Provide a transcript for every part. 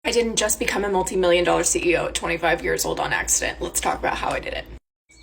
I didn't just become a multi-million-dollar CEO at 25 years old on accident. Let's talk about how I did it.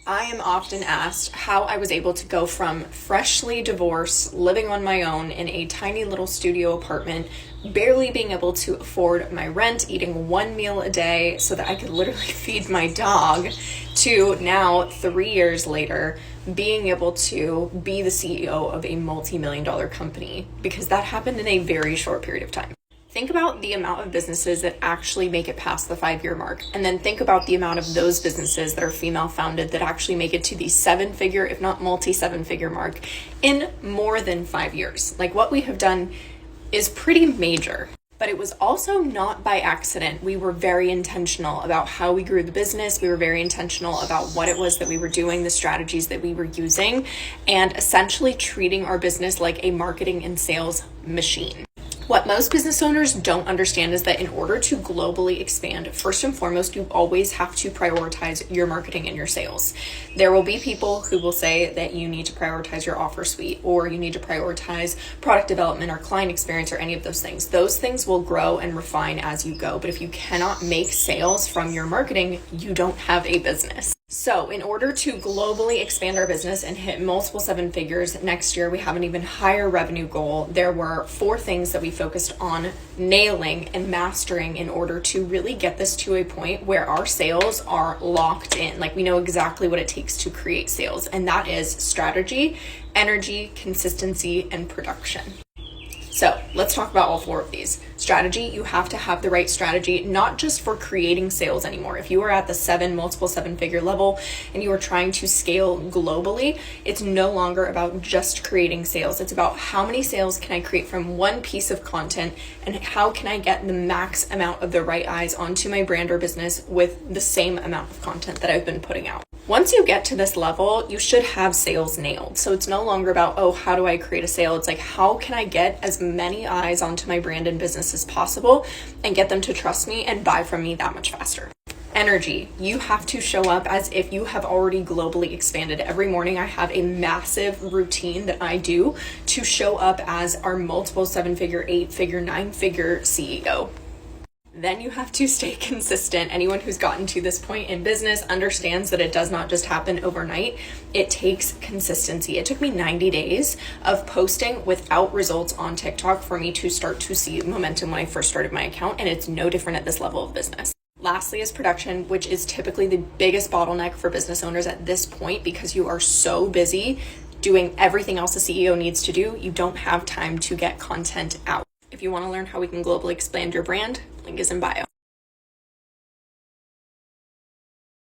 I am often asked how I was able to go from freshly divorced, living on my own in a tiny little studio apartment, barely being able to afford my rent, eating one meal a day so that I could literally feed my dog, to now 3 years later being able to be the CEO of a multi-million-dollar company, because that happened in a very short period of time. Think about the amount of businesses that actually make it past the 5-year mark. And then think about the amount of those businesses that are female founded that actually make it to the 7-figure, if not multi-7-figure mark in more than 5 years. Like, what we have done is pretty major. But it was also not by accident. We were very intentional about how we grew the business. We were very intentional about what it was that we were doing, the strategies that we were using, and essentially treating our business like a marketing and sales machine. What most business owners don't understand is that in order to globally expand, first and foremost, you always have to prioritize your marketing and your sales. There will be people who will say that you need to prioritize your offer suite, or you need to prioritize product development or client experience or any of those things. Those things will grow and refine as you go. But if you cannot make sales from your marketing, you don't have a business. So in order to globally expand our business and hit multiple 7 figures next year, we have an even higher revenue goal. There were 4 things that we focused on nailing and mastering in order to really get this to a point where our sales are locked in. Like, we know exactly what it takes to create sales, and that is strategy, energy, consistency, and production. So let's talk about all 4 of these. Strategy, you have to have the right strategy, not just for creating sales anymore. If you are at the multiple 7-figure level and you are trying to scale globally, it's no longer about just creating sales. It's about how many sales can I create from one piece of content, and how can I get the max amount of the right eyes onto my brand or business with the same amount of content that I've been putting out. Once you get to this level, you should have sales nailed. So it's no longer about, oh, how do I create a sale? It's like, how can I get as many eyes onto my brand and business as possible and get them to trust me and buy from me that much faster? Energy. You have to show up as if you have already globally expanded. Every morning I have a massive routine that I do to show up as our multiple 7-figure, 8-figure, 9-figure CEO. Then you have to stay consistent. Anyone who's gotten to this point in business understands that it does not just happen overnight. It takes consistency. It took me 90 days of posting without results on TikTok for me to start to see momentum when I first started my account, and it's no different at this level of business. Lastly is production, which is typically the biggest bottleneck for business owners at this point, because you are so busy doing everything else a CEO needs to do, you don't have time to get content out. If you want to learn how we can globally expand your brand, link is in bio.